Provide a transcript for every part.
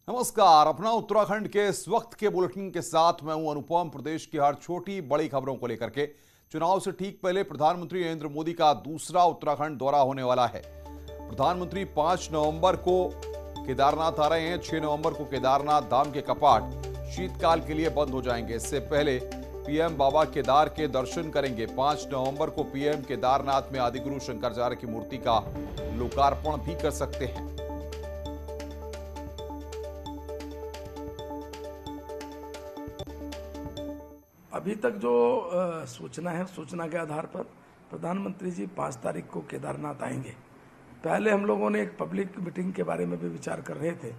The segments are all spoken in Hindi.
नमस्कार, अपना उत्तराखंड के इस वक्त के बुलेटिन के साथ मैं हूं अनुपम। प्रदेश की हर छोटी बड़ी खबरों को लेकर के चुनाव से ठीक पहले प्रधानमंत्री नरेंद्र मोदी का दूसरा उत्तराखंड दौरा होने वाला है। प्रधानमंत्री 5 नवंबर को केदारनाथ आ रहे हैं। 6 नवंबर को केदारनाथ धाम के कपाट शीतकाल के लिए बंद हो जाएंगे। इससे पहले पीएम बाबा केदार के दर्शन करेंगे। 5 नवंबर को पीएम केदारनाथ में आदिगुरु शंकराचार्य की मूर्ति का लोकार्पण भी कर सकते हैं। अभी तक जो सूचना है, सूचना के आधार पर प्रधानमंत्री जी 5 तारीख को केदारनाथ आएंगे। पहले हम लोगों ने एक पब्लिक मीटिंग के बारे में भी विचार कर रहे थे,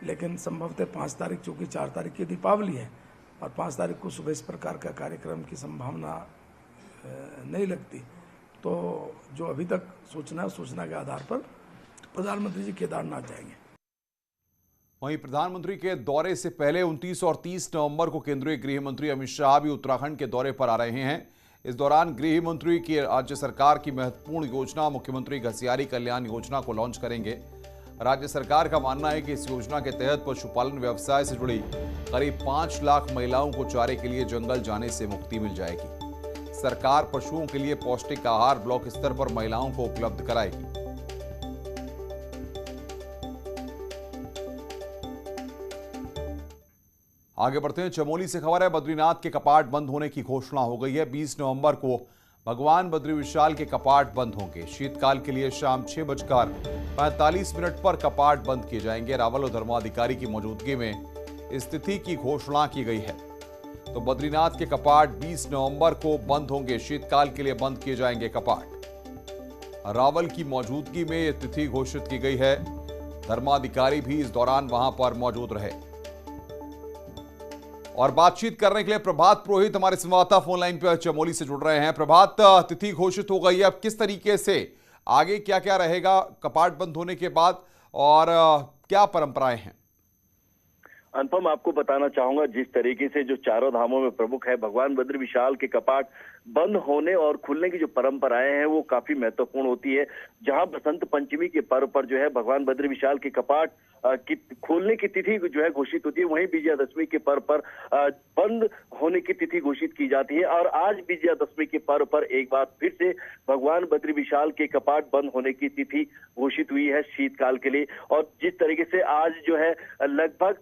लेकिन संभवतः 5 तारीख, चूँकि 4 तारीख की दीपावली है और 5 तारीख को सुबह इस प्रकार का कार्यक्रम की संभावना नहीं लगती, तो जो अभी तक सूचना है, सूचना के आधार पर प्रधानमंत्री जी केदारनाथ जाएंगे। वहीं प्रधानमंत्री के दौरे से पहले 29 और 30 नवंबर को केंद्रीय गृह मंत्री अमित शाह भी उत्तराखंड के दौरे पर आ रहे हैं। इस दौरान गृह मंत्री की राज्य सरकार की महत्वपूर्ण योजना मुख्यमंत्री घसियारी कल्याण योजना को लॉन्च करेंगे। राज्य सरकार का मानना है कि इस योजना के तहत पशुपालन व्यवसाय से जुड़ी करीब 5 लाख महिलाओं को चारे के लिए जंगल जाने से मुक्ति मिल जाएगी। सरकार पशुओं के लिए पौष्टिक आहार ब्लॉक स्तर पर महिलाओं को उपलब्ध कराएगी। आगे बढ़ते हैं, चमोली से खबर है। बद्रीनाथ के कपाट बंद होने की घोषणा हो गई है। 20 नवंबर को भगवान बद्री विशाल के कपाट बंद होंगे। शीतकाल के लिए शाम 6:45 पर कपाट बंद किए जाएंगे। रावल और धर्माधिकारी की मौजूदगी में इस तिथि की घोषणा की गई है। तो बद्रीनाथ के कपाट 20 नवंबर को बंद होंगे। शीतकाल के लिए बंद किए जाएंगे कपाट। रावल की मौजूदगी में यह तिथि घोषित की गई है। धर्माधिकारी भी इस दौरान वहां पर मौजूद रहे। और बातचीत करने के लिए प्रभात पुरोहित हमारे संवाददाता फोन लाइन पर चमोली से जुड़ रहे हैं। प्रभात, तिथि घोषित हो गई है, अब किस तरीके से आगे क्या क्या रहेगा कपाट बंद होने के बाद और क्या परंपराएं हैं? अनुपम, आपको बताना चाहूंगा, जिस तरीके से जो चारों धामों में प्रमुख है, भगवान बद्री विशाल के कपाट बंद होने और खुलने की जो परंपराएं हैं वो काफी महत्वपूर्ण होती है। जहां बसंत पंचमी के पर्व पर जो है भगवान बद्री विशाल के कपाट की खोलने की तिथि जो है घोषित होती है, वहीं विजयादशमी के पर्व पर बंद होने की तिथि घोषित की जाती है। और आज विजयादशमी के पर्व पर एक बार फिर से भगवान बद्री विशाल के कपाट बंद होने की तिथि घोषित हुई है शीतकाल के लिए। और जिस तरीके से आज जो है लगभग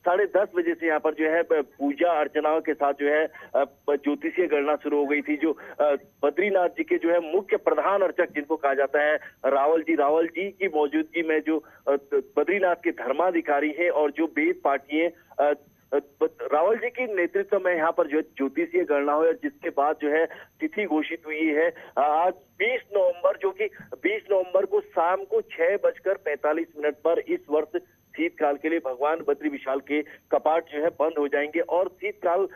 10:30 बजे से यहाँ पर जो है पूजा अर्चनाओं के साथ जो है ज्योतिषीय गणना शुरू हो गई थी। जो बद्रीनाथ जी के जो है मुख्य प्रधान अर्चक जिनको कहा जाता है रावल जी की मौजूदगी में जो बद्रीनाथ के धर्माधिकारी हैं और जो वेद पाठी हैं, रावल जी के नेतृत्व में यहाँ पर जो ज्योतिषीय गणना हुई, जिसके बाद जो है तिथि घोषित हुई है आज 20 नवंबर, जो कि 20 नवंबर को शाम को 6:45 पर इस वर्ष शीतकाल के लिए भगवान बद्री विशाल के कपाट जो है बंद हो जाएंगे। और शीतकाल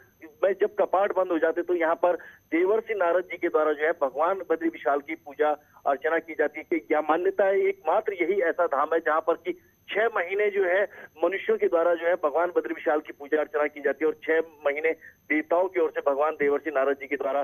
में जब कपाट बंद हो जाते तो यहाँ पर देवर्षि नारद जी के द्वारा जो है भगवान बद्री विशाल की पूजा अर्चना की जाती है। कि यह मान्यता है, एकमात्र यही ऐसा धाम है जहाँ पर कि 6 महीने जो है मनुष्यों के द्वारा जो है भगवान बद्री विशाल की पूजा अर्चना की जाती है और 6 महीने देवताओं की ओर से भगवान देवर्षि नारद जी के द्वारा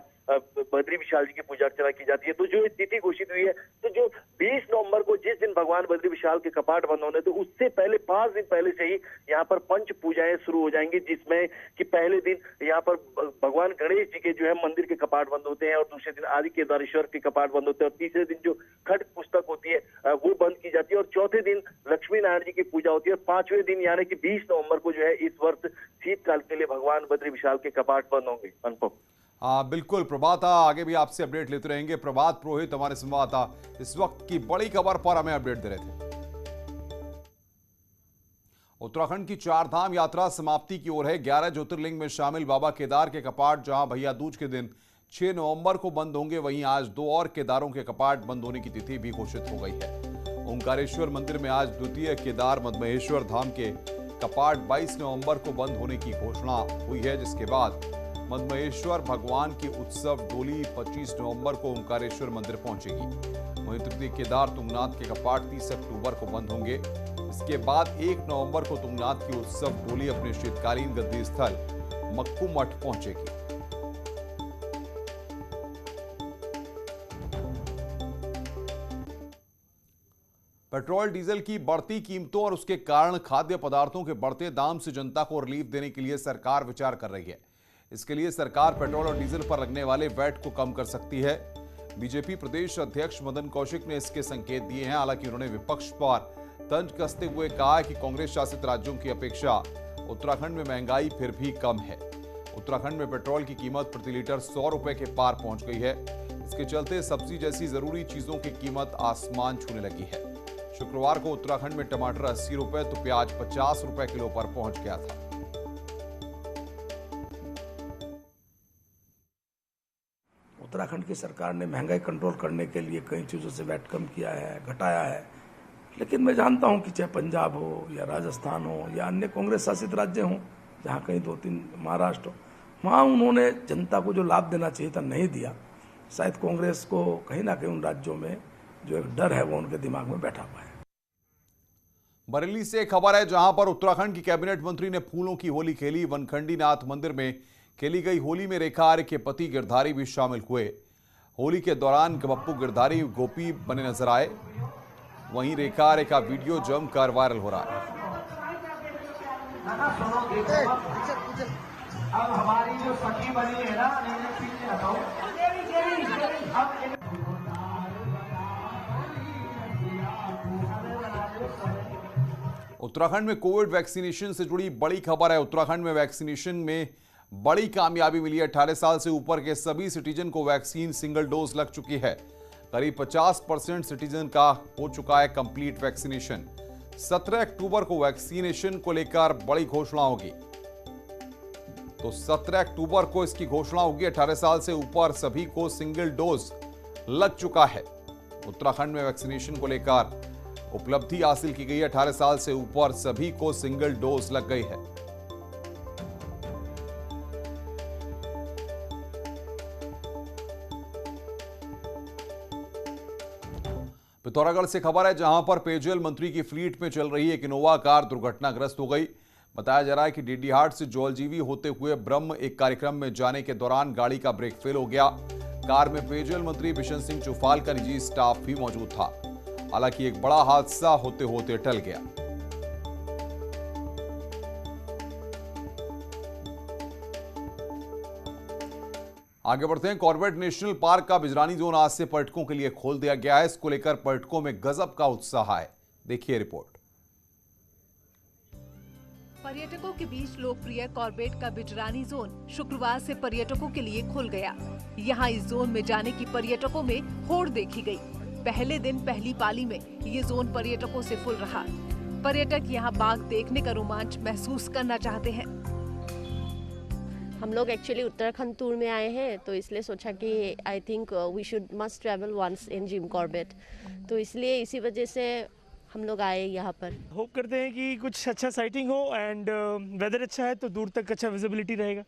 बद्री विशाल जी की पूजा अर्चना की जाती है। तो जो तिथि घोषित हुई है, तो जो 20 नवंबर को जिस दिन भगवान बद्री विशाल के कपाट बंद होने, तो उससे पहले 5 दिन पहले से ही यहाँ पर पंच पूजाएं शुरू हो जाएंगी, जिसमें कि पहले दिन यहाँ पर भगवान गणेश जी के जो है मंदिर के कपाट बंद होते हैं और दूसरे दिन आदि केदारेश्वर के कपाट बंद होते हैं और तीसरे दिन जो खट पुस्तक होती है वो बंद की जाती है और चौथे दिन लक्ष्मी नारायण जी की पूजा होती है और 5वें दिन यानी कि 20 नवंबर को जो है इस वर्ष शीतकाल के लिए भगवान बद्री विशाल के कपाट बंद होंगे। अनुपम, बिल्कुल प्रभात, आगे भी आपसे अपडेट लेते रहेंगे। प्रभात पुरोहित हमारे संवाददाता इस वक्त की बड़ी खबर पर हमें अपडेट दे रहे थे। उत्तराखंड की 4 धाम यात्रा समाप्ति की ओर है। 11 ज्योतिर्लिंग में शामिल बाबा केदार के कपाट जहां भैया दूज के दिन 6 नवंबर को बंद होंगे, वहीं आज 2 और केदारों के कपाट बंद होने की तिथि भी घोषित हो गई है। ओंकारेश्वर मंदिर में आज द्वितीय केदार मदमहेश्वर धाम के कपाट 22 नवंबर को बंद होने की घोषणा हुई है, जिसके बाद मदमहेश्वर भगवान की उत्सव डोली 25 नवंबर को ओंकारेश्वर मंदिर पहुंचेगी। वहीं तृतीय केदार तुंगनाथ के कपाट 30 अक्टूबर को बंद होंगे। इसके बाद 1 नवंबर को तुंगनाथ की उत्सव डोली अपने शीतकालीन गद्दी स्थल मक्कू मठ पहुंचेगी। पेट्रोल डीजल की बढ़ती कीमतों और उसके कारण खाद्य पदार्थों के बढ़ते दाम से जनता को रिलीफ देने के लिए सरकार विचार कर रही है। इसके लिए सरकार पेट्रोल और डीजल पर लगने वाले वैट को कम कर सकती है। बीजेपी प्रदेश अध्यक्ष मदन कौशिक ने इसके संकेत दिए हैं। हालांकि उन्होंने विपक्ष पर तंज कसते हुए कहा कि कांग्रेस शासित राज्यों की अपेक्षा उत्तराखंड में महंगाई फिर भी कम है। उत्तराखंड में पेट्रोल की कीमत प्रति लीटर 100 रुपए के पार पहुंच गई है। इसके चलते सब्जी जैसी जरूरी चीजों की कीमत आसमान छूने लगी है। शुक्रवार को उत्तराखंड में टमाटर 80 रुपए तो प्याज 50 रुपए किलो पर पहुंच गया था। उत्तराखंड की सरकार ने महंगाई कंट्रोल करने के लिए कई चीज़ों से वैट कम किया है, घटाया है, लेकिन मैं जानता हूं कि चाहे पंजाब हो या राजस्थान हो या अन्य कांग्रेस शासित राज्य हों, जहां कहीं 2-3 महाराष्ट्र हो, वहां उन्होंने जनता को जो लाभ देना चाहिए था नहीं दिया। शायद कांग्रेस को कहीं ना कहीं उन राज्यों में जो एक डर है वो उनके दिमाग में बैठा हुआ है। बरेली से खबर है, जहां पर उत्तराखंड की कैबिनेट मंत्री ने फूलों की होली खेली। वनखंडी नाथ मंदिर में खेली गई होली में रेखा आर्य के पति गिरधारी भी शामिल हुए। होली के दौरान गप्पू गिरधारी गोपी बने नजर आए। वहीं रेखा आर्य का वीडियो जमकर वायरल हो रहा है। अब हमारी जो सखी बनी है ना, उत्तराखंड में कोविड वैक्सीनेशन से जुड़ी बड़ी खबर है। उत्तराखंड में वैक्सीनेशन में बड़ी कामयाबी मिली है। 18 साल से ऊपर के सभी सिटीजन को वैक्सीन सिंगल डोज लग चुकी है। करीब 50% सिटीजन का हो चुका है कंप्लीट वैक्सीनेशन। 17 अक्टूबर को वैक्सीनेशन को लेकर बड़ी घोषणा होगी। तो 17 अक्टूबर को इसकी घोषणा होगी। 18 साल से ऊपर सभी को सिंगल डोज लग चुका है। उत्तराखंड में वैक्सीनेशन को लेकर उपलब्धि हासिल की गई है। 18 साल से ऊपर सभी को सिंगल डोज लग गई है। पिथौरागढ़ से खबर है, जहां पर पेयजल मंत्री की फ्लीट में चल रही एक इनोवा कार दुर्घटनाग्रस्त हो गई। बताया जा रहा है कि डीडीहाट से जौलजीबी होते हुए ब्रह्म एक कार्यक्रम में जाने के दौरान गाड़ी का ब्रेक फेल हो गया। कार में पेयजल मंत्री बिशन सिंह चुफाल का निजी स्टाफ भी मौजूद था। हालांकि एक बड़ा हादसा होते होते टल गया। आगे बढ़ते हैं। कॉर्बेट नेशनल पार्क का बिजरानी जोन आज से पर्यटकों के लिए खोल दिया गया है। इसको लेकर पर्यटकों में गजब का उत्साह है। देखिए रिपोर्ट। पर्यटकों के बीच लोकप्रिय कॉर्बेट का बिजरानी जोन शुक्रवार से पर्यटकों के लिए खुल गया। यहां इस जोन में जाने की पर्यटकों में होड़ देखी गई। पहले दिन पहली पाली में ये जोन पर्यटकों से फुल रहा। पर्यटक यहां बाघ देखने का रोमांच महसूस करना चाहते हैं। हम लोग एक्चुअली उत्तराखंड टूर में आए हैं, तो इसलिए सोचा कि I think we should must travel once in Jim Corbett, तो इसलिए इसी वजह से हम लोग आए यहाँ पर। होप करते हैं कि कुछ अच्छा साइटिंग हो एंड वेदर अच्छा है तो दूर तक अच्छा विजिबिलिटी रहेगा।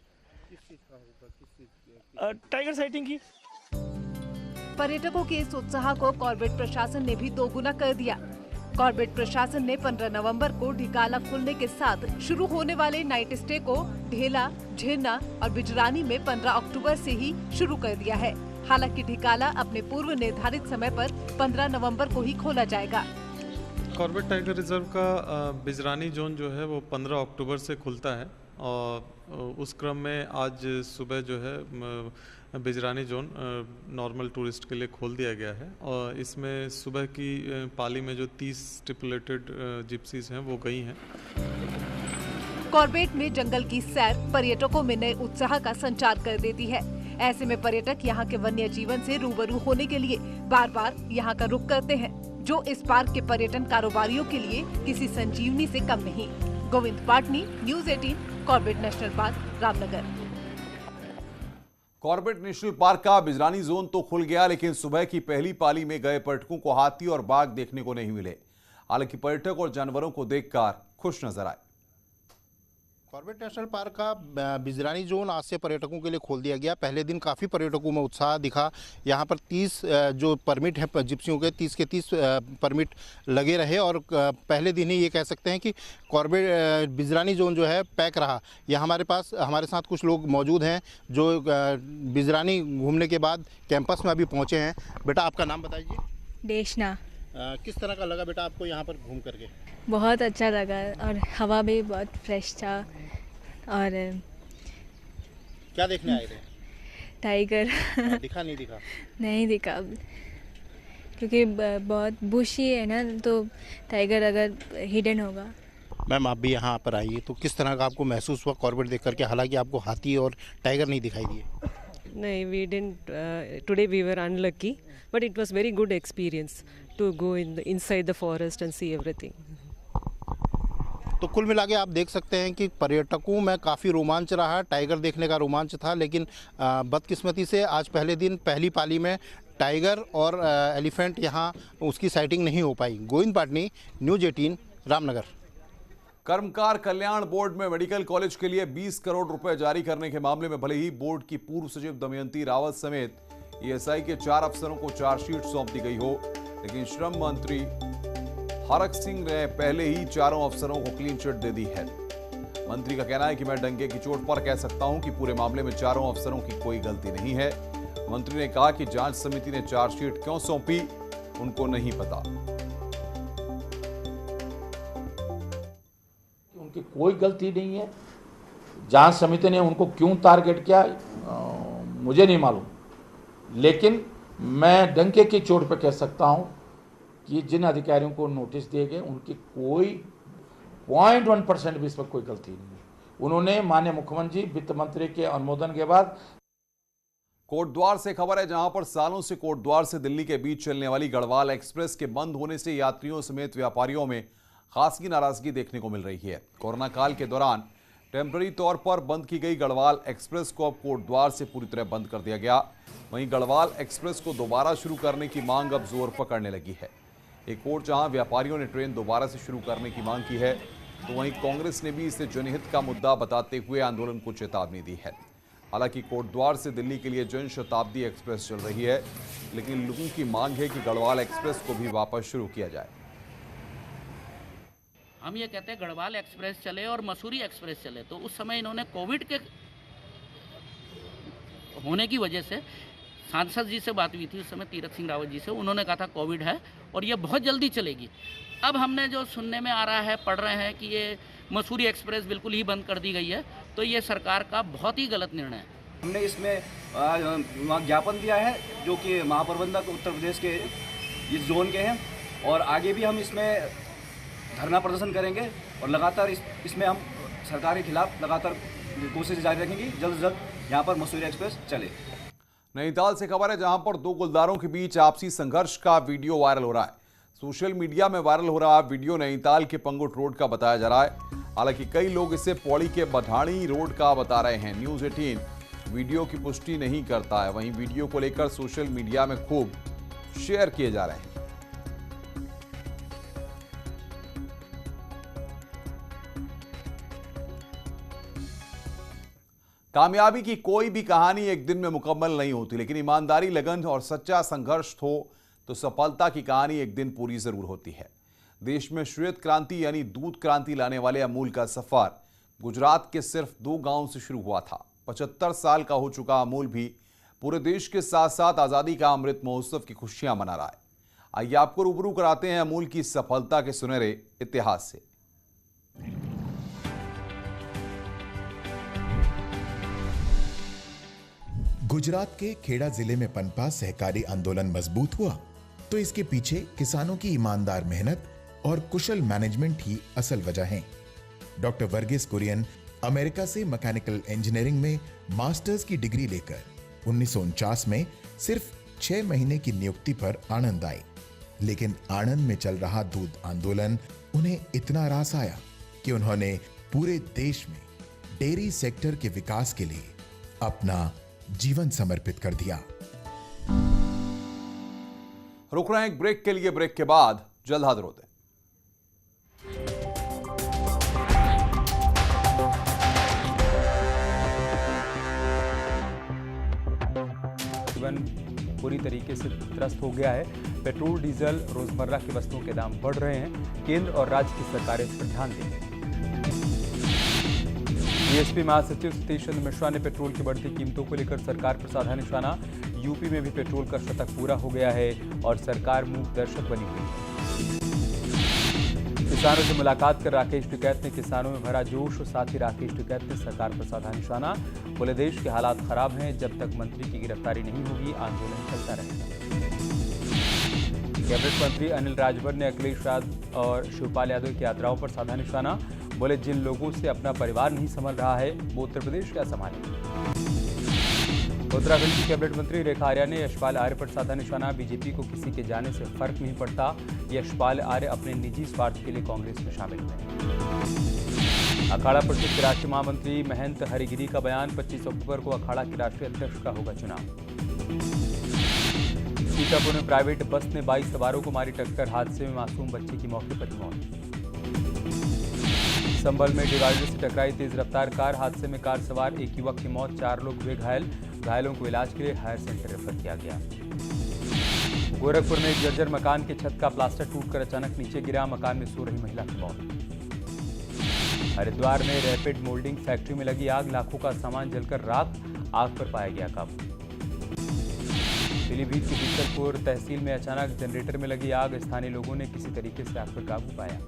टाइगर साइटिंग की। पर्यटकों के इस उत्साह को कॉर्बेट प्रशासन ने भी दोगुना कर दिया। कॉर्बेट प्रशासन ने 15 नवंबर को ढिकाला खुलने के साथ शुरू होने वाले नाइट स्टे को ढेला, झेरना और बिजरानी में 15 अक्टूबर से ही शुरू कर दिया है। हालांकि ढिकाला अपने पूर्व निर्धारित समय पर 15 नवंबर को ही खोला जाएगा। कॉर्बेट टाइगर रिजर्व का बिजरानी जोन जो है वो 15 अक्टूबर से खुलता है और उस क्रम में आज सुबह जो है बिजरानी जोन नॉर्मल टूरिस्ट के लिए खोल दिया गया है और इसमें सुबह की पाली में जो 30 स्टिपुलेटेड जिप्सीज हैं वो गई हैं। कॉर्बेट में जंगल की सैर पर्यटकों में नए उत्साह का संचार कर देती है। ऐसे में पर्यटक यहाँ के वन्य जीवन से रूबरू होने के लिए बार बार यहाँ का रुख करते हैं, जो इस पार्क के पर्यटन कारोबारियों के लिए किसी संजीवनी से कम नहीं। Govind Patni, news 18, Corbett National Park, Ramnagar. Corbett National Park का बिजरानी जोन तो खुल गया, लेकिन सुबह की पहली पाली में गए पर्यटकों को हाथी और बाघ देखने को नहीं मिले। हालांकि पर्यटक और जानवरों को देखकर खुश नजर आए। कॉर्बेट नेशनल पार्क का बिजरानी जोन आज से पर्यटकों के लिए खोल दिया गया। पहले दिन काफ़ी पर्यटकों में उत्साह दिखा। यहाँ पर 30 जो परमिट है जिप्सियों के 30 के 30 परमिट लगे रहे और पहले दिन ही ये कह सकते हैं कि कॉर्बेट बिजरानी जोन जो है पैक रहा। यहाँ हमारे साथ कुछ लोग मौजूद हैं जो बिजरानी घूमने के बाद कैंपस में अभी पहुँचे हैं। बेटा आपका नाम बताइए। देशना। किस तरह का लगा बेटा आपको यहाँ पर घूम करके? बहुत अच्छा लगा और हवा भी बहुत फ्रेश था। और क्या देखने आए थे? टाइगर दिखा नहीं दिखा? नहीं दिखा, क्योंकि बहुत बुश ही है ना, तो टाइगर अगर हिडन होगा। मैम आप भी यहाँ पर आइए, तो किस तरह का आपको महसूस हुआ कॉर्बेट देख करके? हालांकि आपको हाथी और टाइगर नहीं दिखाई दिए। नहीं, we didn't. Today we were unlucky, but it was very good experience to go inside the forest and see everything. तो कुल मिला के आप देख सकते हैं कि पर्यटकों में काफ़ी रोमांच रहा। टाइगर देखने का रोमांच था, लेकिन बदकिस्मती से आज पहले दिन पहली पाली में टाइगर और एलिफेंट यहाँ उसकी साइटिंग नहीं हो पाई। गोविंद पाटनी, न्यूज़ 18, रामनगर। कर्मकार कल्याण बोर्ड में मेडिकल कॉलेज के लिए 20 करोड़ रुपए जारी करने के मामले में भले ही बोर्ड की पूर्व सचिव दमयंती रावत समेत ईएसआई के 4 अफसरों को चार्जशीट सौंप दी गई हो, लेकिन श्रम मंत्री हरक सिंह ने पहले ही चारों अफसरों को क्लीन चिट दे दी है। मंत्री का कहना है कि मैं डंके की चोट पर कह सकता हूं कि पूरे मामले में चारों अफसरों की कोई गलती नहीं है। मंत्री ने कहा कि जांच समिति ने चार्जशीट क्यों सौंपी, उनको नहीं पता। उनकी कोई गलती नहीं है। जांच समिति ने उनको क्यों टारगेट किया मुझे नहीं मालूम, लेकिन मैं डंके की चोट पर कह सकता हूं कि जिन अधिकारियों को नोटिस दिए गए उनकी कोई 0.1% भी इस पर कोई गलती नहीं है। उन्होंने माननीय मुख्यमंत्री वित्त मंत्री के अनुमोदन के बाद। कोटद्वार से खबर है, जहां पर सालों से कोटद्वार से दिल्ली के बीच चलने वाली गढ़वाल एक्सप्रेस के बंद होने से यात्रियों समेत व्यापारियों में खासी नाराजगी देखने को मिल रही है। कोरोना काल के दौरान टेम्पररी तौर पर बंद की गई गढ़वाल एक्सप्रेस को अब कोटद्वार से पूरी तरह बंद कर दिया गया। वहीं गढ़वाल एक्सप्रेस को दोबारा शुरू करने की मांग अब जोर पकड़ने लगी है। एक और जहां व्यापारियों ने ट्रेन दोबारा से शुरू करने की मांग की है, तो वहीं कांग्रेस ने भी इसे जनहित का मुद्दा बताते हुए आंदोलन को चेतावनी दी है। हालांकि कोटद्वार से दिल्ली के लिए जन शताब्दी एक्सप्रेस चल रही है, लेकिन लोगों की मांग है कि गढ़वाल एक्सप्रेस को भी वापस शुरू किया जाए। हम ये कहते हैं गढ़वाल एक्सप्रेस चले और मसूरी एक्सप्रेस चले, तो उस समय इन्होंने कोविड के होने की वजह से सांसद जी से बात हुई थी उस समय, तीरथ सिंह रावत जी से, उन्होंने कहा था कोविड है और ये बहुत जल्दी चलेगी। अब हमने जो सुनने में आ रहा है, पढ़ रहे हैं कि ये मसूरी एक्सप्रेस बिल्कुल ही बंद कर दी गई है, तो ये सरकार का बहुत ही गलत निर्णय है। हमने इसमें ज्ञापन दिया है जो कि महाप्रबंधक उत्तर प्रदेश के इस जोन के हैं, और आगे भी हम इसमें धरना प्रदर्शन करेंगे और लगातार इसमें हम सरकार के खिलाफ लगातार कोशिश जारी रखेंगे। जल्द से जल्द यहाँ पर मसूरी एक्सप्रेस चले। नैनीताल से खबर है, जहां पर दो गुलदारों के बीच आपसी संघर्ष का वीडियो वायरल हो रहा है। सोशल मीडिया में वायरल हो रहा वीडियो नैनीताल के पंगुट रोड का बताया जा रहा है। हालांकि कई लोग इसे पौड़ी के बधाणी रोड का बता रहे हैं। न्यूज़ 18 वीडियो की पुष्टि नहीं करता है। वहीं वीडियो को लेकर सोशल मीडिया में खूब शेयर किए जा रहे हैं। कामयाबी की कोई भी कहानी एक दिन में मुकम्मल नहीं होती, लेकिन ईमानदारी, लगन और सच्चा संघर्ष हो तो सफलता की कहानी एक दिन पूरी जरूर होती है। देश में श्वेत क्रांति यानी दूध क्रांति लाने वाले अमूल का सफर गुजरात के सिर्फ 2 गांव से शुरू हुआ था। 75 साल का हो चुका अमूल भी पूरे देश के साथ साथ आजादी का अमृत महोत्सव की खुशियां मना रहा है। आइए आपको रूबरू कराते हैं अमूल की सफलता के सुनहरे इतिहास से। गुजरात के खेड़ा जिले में पनपा सहकारी आंदोलन मजबूत हुआ तो इसके पीछे किसानों की ईमानदार मेहनत और कुशल मैनेजमेंट ही असल वजह है। डॉक्टर वर्गीस कुरियन अमेरिका से मैकेनिकल इंजीनियरिंग में मास्टर्स की डिग्री लेकर 1949 में सिर्फ 6 महीने की नियुक्ति पर आणंद आए, लेकिन आणंद में चल रहा दूध आंदोलन उन्हें इतना रास आया कि उन्होंने पूरे देश में डेयरी सेक्टर के विकास के लिए अपना जीवन समर्पित कर दिया। रुक रहे हैं एक ब्रेक के लिए, ब्रेक के बाद जल्द हाजिर होते हैं। जीवन पूरी तरीके से त्रस्त हो गया है। पेट्रोल, डीजल, रोजमर्रा की वस्तुओं के दाम बढ़ रहे हैं। केंद्र और राज्य की सरकारें इस पर ध्यान देंगे। बीएसपी महासचिव सतीश चंद्र मिश्रा ने पेट्रोल की बढ़ती कीमतों को लेकर सरकार पर साधा निशाना। यूपी में भी पेट्रोल का शतक पूरा हो गया है और सरकार मूक दर्शक बनी हुई है। किसानों से मुलाकात कर राकेश टिकैत ने किसानों में भरा जोश और साथ ही राकेश टिकैत ने सरकार पर साधा निशाना। बोले देश के हालात खराब हैं, जब तक मंत्री की गिरफ्तारी नहीं होगी आंदोलन चलता रहेगा। कैबिनेट मंत्री अनिल राजभर ने अखिलेश यादव और शिवपाल यादव की यात्राओं पर साधा निशाना। बोले जिन लोगों से अपना परिवार नहीं संभल रहा है वो उत्तर प्रदेश क्या संभालेंगे। उत्तराखंड की कैबिनेट मंत्री रेखा आर्या ने यशपाल आर्य पर साधा निशाना। बीजेपी को किसी के जाने से फर्क नहीं पड़ता, यशपाल आर्य अपने निजी स्वार्थ के लिए कांग्रेस में शामिल हुए। अखाड़ा परिषद के राष्ट्रीय महामंत्री महंत हरिगिरी का बयान, 25 अक्टूबर को अखाड़ा के राष्ट्रीय अध्यक्ष का होगा चुनाव। सीतापुर में प्राइवेट बस ने 22 सवारों को मारी टक्कर, हादसे में मासूम बच्चे की मौके पर ही मौत। संभल में डिवाइडर से टकराई तेज रफ्तार कार, हादसे में कार सवार एक युवक की मौत, 4 लोग हुए घायल। घायलों को इलाज के लिए हायर सेंटर रेफर किया गया। गोरखपुर में एक जर्जर मकान के छत का प्लास्टर टूटकर अचानक नीचे गिरा, मकान में सो रही महिला की मौत। हरिद्वार में रैपिड मोल्डिंग फैक्ट्री में लगी आग, लाखों का सामान जलकर राख, आग पर पाया गया काबू। पीलीभीत की बीसलपुर तहसील में अचानक जनरेटर में लगी आग, स्थानीय लोगों ने किसी तरीके से आग पर काबू पाया।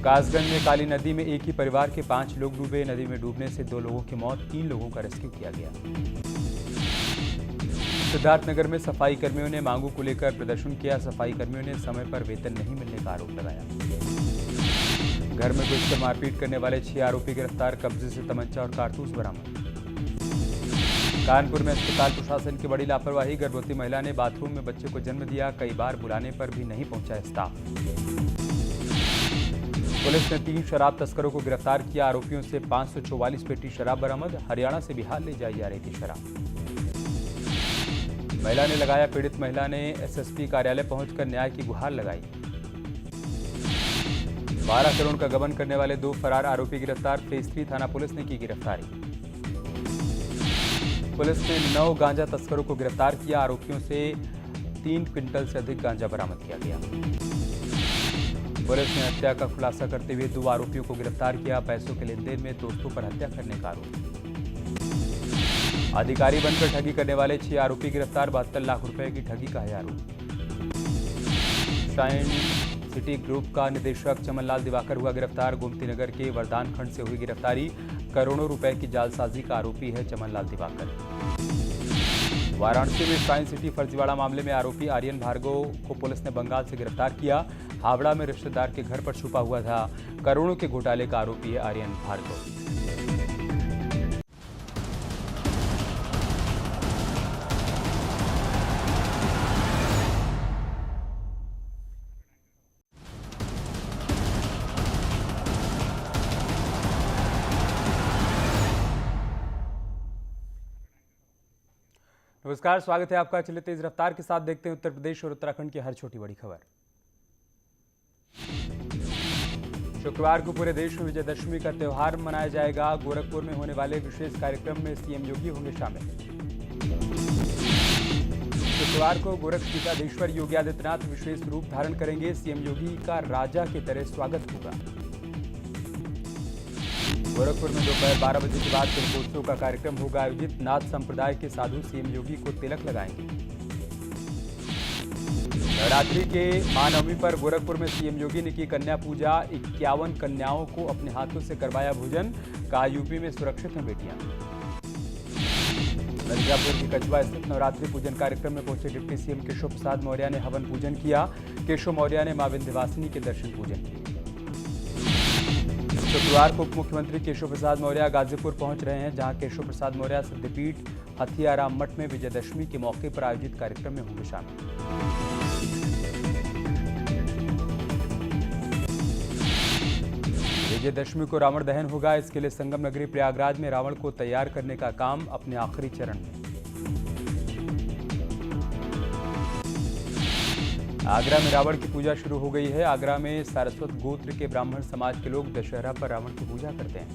कासगंज में काली नदी में एक ही परिवार के 5 लोग डूबे, नदी में डूबने से 2 लोगों की मौत, 3 लोगों का रेस्क्यू किया गया। सिद्धार्थनगर में सफाई कर्मियों ने मांगों को लेकर प्रदर्शन किया, सफाई कर्मियों ने समय पर वेतन नहीं मिलने का आरोप लगाया। घर में घुसकर मारपीट करने वाले 6 आरोपी गिरफ्तार, कब्जे से तमंचा और कारतूस बरामद। कानपुर में अस्पताल प्रशासन की बड़ी लापरवाही, गर्भवती महिला ने बाथरूम में बच्चे को जन्म दिया, कई बार बुलाने पर भी नहीं पहुंचा स्टाफ। पुलिस ने 3 शराब तस्करों को गिरफ्तार किया, आरोपियों से 544 पेटी शराब बरामद, हरियाणा से बिहार ले जाई जा रही थी शराब। महिला ने लगाया, पीड़ित महिला ने एसएसपी कार्यालय पहुंचकर न्याय की गुहार लगाई। 12 करोड़ का गबन करने वाले 2 फरार आरोपी गिरफ्तार, फेज 3 थाना पुलिस ने की गिरफ्तारी। पुलिस ने 9 गांजा तस्करों को गिरफ्तार किया, आरोपियों से 3 क्विंटल से अधिक गांजा बरामद किया गया। पुलिस ने हत्या का खुलासा करते हुए 2 आरोपियों को गिरफ्तार किया, पैसों के लेन देन में दोस्तों पर हत्या करने का आरोप। अधिकारी बनकर ठगी करने वाले 6 आरोपी गिरफ्तार, 72 लाख रुपए की ठगी का है आरोप। शाइन सिटी ग्रुप का निदेशक चमनलाल दिवाकर हुआ गिरफ्तार, गोमती नगर के वरदान खंड से हुई गिरफ्तारी, करोड़ों रुपए की जालसाजी का आरोपी है चमनलाल दिवाकर। वाराणसी में शाइन सिटी फर्जीवाड़ा मामले में आरोपी आर्यन भार्गव को पुलिस ने बंगाल से गिरफ्तार किया, हावड़ा में रिश्तेदार के घर पर छुपा हुआ था, करोड़ों के घोटाले का आरोपी है आर्यन भार्गव। नमस्कार, स्वागत है आपका। चलिए तेज रफ्तार के साथ देखते हैं उत्तर प्रदेश और उत्तराखंड की हर छोटी बड़ी खबर। शुक्रवार को पूरे देश में विजयदशमी का त्यौहार मनाया जाएगा। गोरखपुर में होने वाले विशेष कार्यक्रम में सीएम योगी होंगे शामिल। शुक्रवार को गोरखपीठाधीश्वर योगी आदित्यनाथ विशेष रूप धारण करेंगे, सीएम योगी का राजा की तरह स्वागत होगा। गोरखपुर में दोपहर 12 बजे के बाद तिलकोत्सव का कार्यक्रम होगा आयोजित, नाथ संप्रदाय के साधु सीएम योगी को तिलक लगाएंगे। नवरात्रि के महानवमी पर गोरखपुर में सीएम योगी ने की कन्या पूजा, 51 कन्याओं को अपने हाथों से करवाया भोजन, कहा यूपी में सुरक्षित हैं बेटियां। मिर्जापुर के कछवा स्थित नवरात्रि पूजन कार्यक्रम में पहुंचे डिप्टी सीएम केशव प्रसाद मौर्य ने हवन पूजन किया, केशव मौर्य ने मां विंध्यवासिनी के दर्शन पूजन किए। शुक्रवार को उप मुख्यमंत्री केशव प्रसाद मौर्य गाजीपुर पहुंच रहे हैं, जहां केशव प्रसाद मौर्य सिद्धपीठ हथियाराम मठ में विजयदशमी के मौके पर आयोजित कार्यक्रम में होंगे शामिल। विजयदशमी को रावण दहन होगा, इसके लिए संगम नगरी प्रयागराज में रावण को तैयार करने का काम अपने आखिरी चरण में। आगरा में रावण की पूजा शुरू हो गई है। आगरा में सारस्वत गोत्र के ब्राह्मण समाज के लोग दशहरा पर रावण की पूजा करते हैं।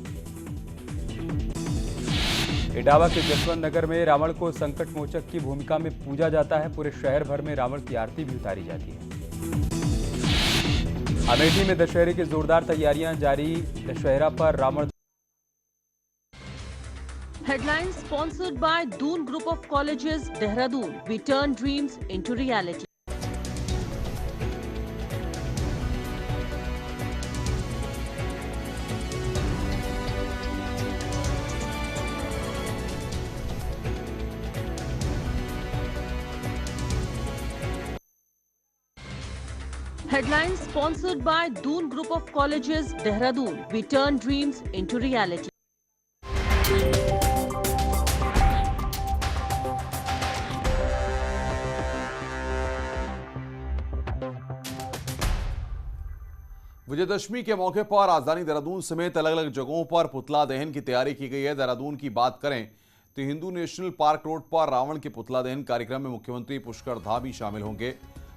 इटावा के जसवंत नगर में रावण को संकट मोचक की भूमिका में पूजा जाता है, पूरे शहर भर में रावण की आरती भी उतारी जाती है। अमेठी में दशहरे की जोरदार तैयारियां जारी, दशहरा पर Ravan. Headlines sponsored by Doon Group of Colleges, Dehradun. We turn dreams into reality. Headlines sponsored by Doon Group of Colleges, Dehradun. We turn dreams into reality. Vijayadashami के मौके पर राजधानी देहरादून समेत अलग अलग जगहों पर पुतला दहन की तैयारी की गई है। देहरादून की बात करें तो हिंदू नेशनल पार्क रोड पर रावण के पुतला दहन कार्यक्रम में मुख्यमंत्री पुष्कर धामी शामिल होंगे।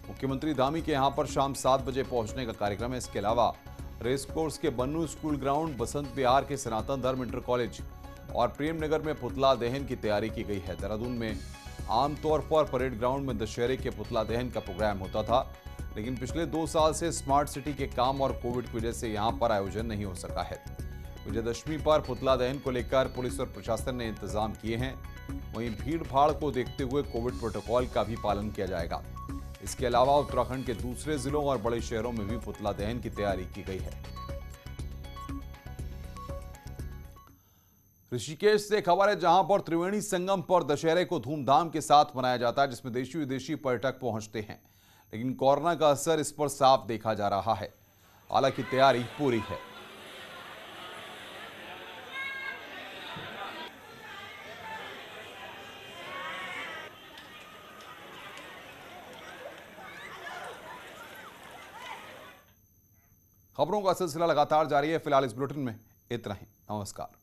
मुख्यमंत्री धामी के यहां पर शाम 7 बजे पहुंचने का कार्यक्रम है। इसके अलावा रेस कोर्स के बन्नू स्कूल ग्राउंड, बसंत विहार के सनातन धर्म इंटर कॉलेज और प्रेमनगर में पुतला दहन की तैयारी की गई है। देहरादून में आमतौर पर परेड ग्राउंड में दशहरे के पुतला दहन का प्रोग्राम होता था, लेकिन पिछले 2 साल से स्मार्ट सिटी के काम और कोविड की वजह से यहां पर आयोजन नहीं हो सका है। विजयदशमी पर पुतला दहन को लेकर पुलिस और प्रशासन ने इंतजाम किए हैं। वहीं भीड़ भाड़ को देखते हुए कोविड प्रोटोकॉल का भी पालन किया जाएगा। इसके अलावा उत्तराखंड के दूसरे जिलों और बड़े शहरों में भी पुतला दहन की तैयारी की गई है। ऋषिकेश से खबर है, जहां पर त्रिवेणी संगम पर दशहरे को धूमधाम के साथ मनाया जाता है, जिसमें देशी विदेशी पर्यटक पहुंचते हैं, लेकिन कोरोना का असर इस पर साफ देखा जा रहा है। हालांकि तैयारी पूरी है। खबरों का सिलसिला लगातार जारी है। फिलहाल इस बुलेटिन में इतना ही। नमस्कार।